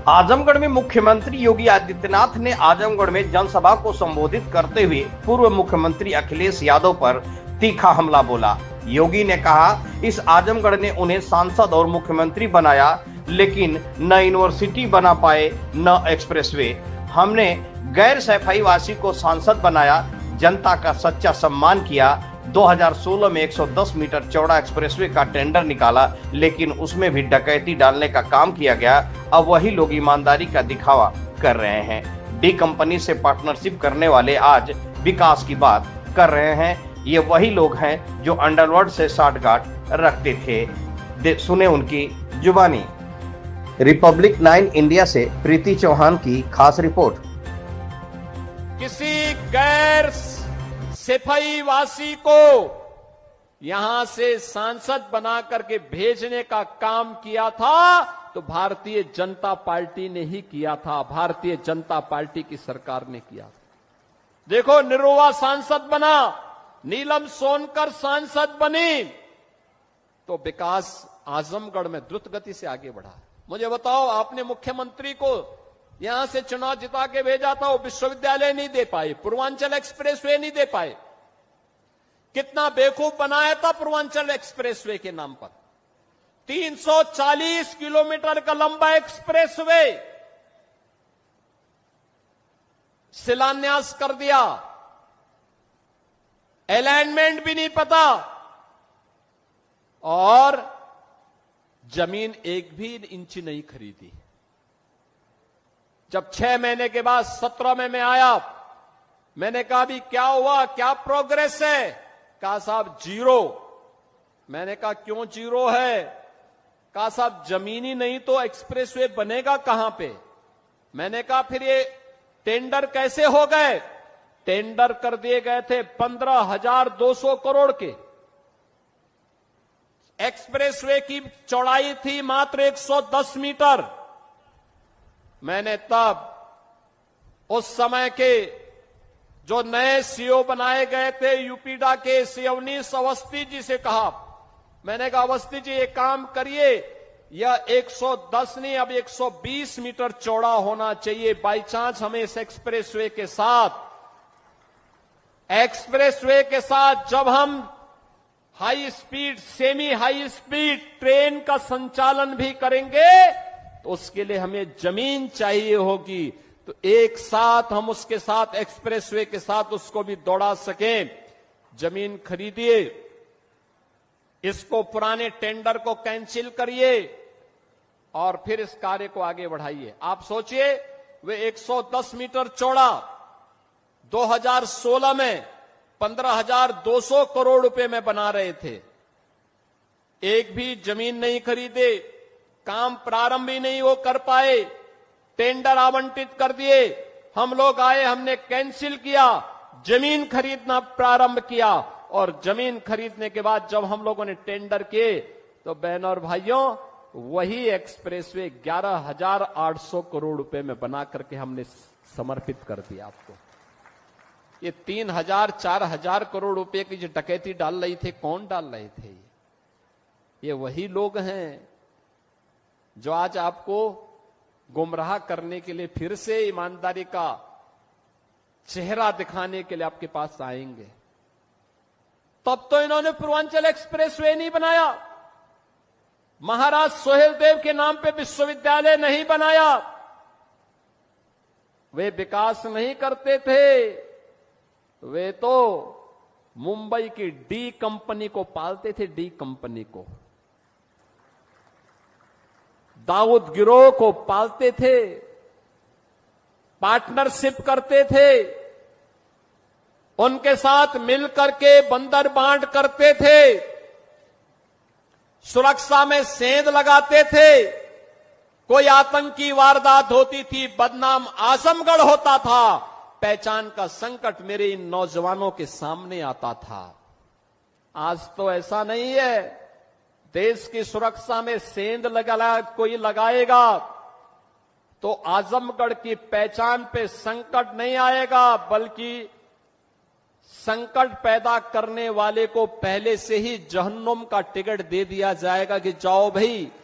आजमगढ़ में मुख्यमंत्री योगी आदित्यनाथ ने आजमगढ़ में जनसभा को संबोधित करते हुए पूर्व मुख्यमंत्री अखिलेश यादव पर तीखा हमला बोला। योगी ने कहा, इस आजमगढ़ ने उन्हें सांसद और मुख्यमंत्री बनाया, लेकिन न यूनिवर्सिटी बना पाए न एक्सप्रेसवे। हमने गैर सफाई वासी को सांसद बनाया, जनता का सच्चा सम्मान किया। 2016 में 110 मीटर चौड़ा एक्सप्रेसवे का टेंडर निकाला, लेकिन उसमें भी डकैती डालने का काम किया गया। अब वही लोग ईमानदारी का दिखावा कर रहे हैं। डी कंपनी से पार्टनरशिप करने वाले आज विकास की बात कर रहे हैं। ये वही लोग हैं जो अंडरवर्ल्ड से साठगांठ रखते थे। सुने उनकी जुबानी। रिपब्लिक 9 इंडिया से प्रीति चौहान की खास रिपोर्ट। किसी गैर सफाई वासी को यहां से सांसद बना करके भेजने का काम किया था तो भारतीय जनता पार्टी ने ही किया था। भारतीय जनता पार्टी की सरकार ने किया। देखो, निरुआ सांसद बना, नीलम सोनकर सांसद बनी, तो विकास आजमगढ़ में द्रुत गति से आगे बढ़ा। मुझे बताओ, आपने मुख्यमंत्री को यहां से चुनाव जिता के भेजा था, वो विश्वविद्यालय नहीं दे पाए, पूर्वांचल एक्सप्रेसवे नहीं दे पाए। कितना बेवकूफ बनाया था पूर्वांचल एक्सप्रेसवे के नाम पर। 340 किलोमीटर का लंबा एक्सप्रेसवे शिलान्यास कर दिया, अलाइनमेंट भी नहीं पता, और जमीन एक भी इंच नहीं खरीदी। जब 6 महीने के बाद 17 में मैं आया, मैंने कहा, भी क्या हुआ, क्या प्रोग्रेस है? कहा, साहब जीरो। मैंने कहा, क्यों जीरो है? कहा, साहब जमीन ही नहीं तो एक्सप्रेसवे बनेगा कहां पे? मैंने कहा, फिर ये टेंडर कैसे हो गए? टेंडर कर दिए गए थे 15,200 करोड़ के। एक्सप्रेसवे की चौड़ाई थी मात्र 110 मीटर। मैंने तब उस समय के जो नए सीओ बनाए गए थे यूपीडा के, सिवनीश अवस्थी जी से कहा, मैंने कहा, अवस्थी जी ये काम करिए, यह 110 नहीं अब 120 मीटर चौड़ा होना चाहिए। बाई चांस हमें इस एक्सप्रेसवे के साथ जब हम high speed, semi high speed train का संचालन भी करेंगे तो उसके लिए हमें जमीन चाहिए होगी। तो एक साथ हम उसके साथ एक्सप्रेसवे के साथ उसको भी दौड़ा सकें। जमीन खरीदिए, इसको पुराने टेंडर को कैंसिल करिए और फिर इस कार्य को आगे बढ़ाइए। आप सोचिए, वे 110 मीटर चौड़ा 2016 में 15,200 करोड़ रुपए में बना रहे थे। एक भी जमीन नहीं खरीदे, काम प्रारंभ ही नहीं वो कर पाए, टेंडर आवंटित कर दिए। हम लोग आए, हमने कैंसिल किया, जमीन खरीदना प्रारंभ किया, और जमीन खरीदने के बाद जब हम लोगों ने टेंडर किए तो बहनों और भाइयों, वही एक्सप्रेसवे 11,800 करोड़ रुपए में बना करके हमने समर्पित कर दिया आपको। ये 3,000 4,000 करोड़ रुपए की जो डकैती डाल रही थे, कौन डाल रहे थे? ये वही लोग हैं जो आज आपको गुमराह करने के लिए फिर से ईमानदारी का चेहरा दिखाने के लिए आपके पास आएंगे। तब तो इन्होंने पूर्वांचल एक्सप्रेसवे नहीं बनाया, महाराज सोहेलदेव के नाम पे विश्वविद्यालय नहीं बनाया, वे विकास नहीं करते थे, वे तो मुंबई की डी कंपनी को पालते थे। डी कंपनी को, दाऊद गिरोह को पालते थे, पार्टनरशिप करते थे, उनके साथ मिलकर के बंदर बांट करते थे, सुरक्षा में सेंध लगाते थे। कोई आतंकी वारदात होती थी, बदनाम आजमगढ़ होता था, पहचान का संकट मेरे इन नौजवानों के सामने आता था। आज तो ऐसा नहीं है। देश की सुरक्षा में सेंध कोई लगाएगा तो आजमगढ़ की पहचान पे संकट नहीं आएगा, बल्कि संकट पैदा करने वाले को पहले से ही जहन्नुम का टिकट दे दिया जाएगा कि जाओ भाई,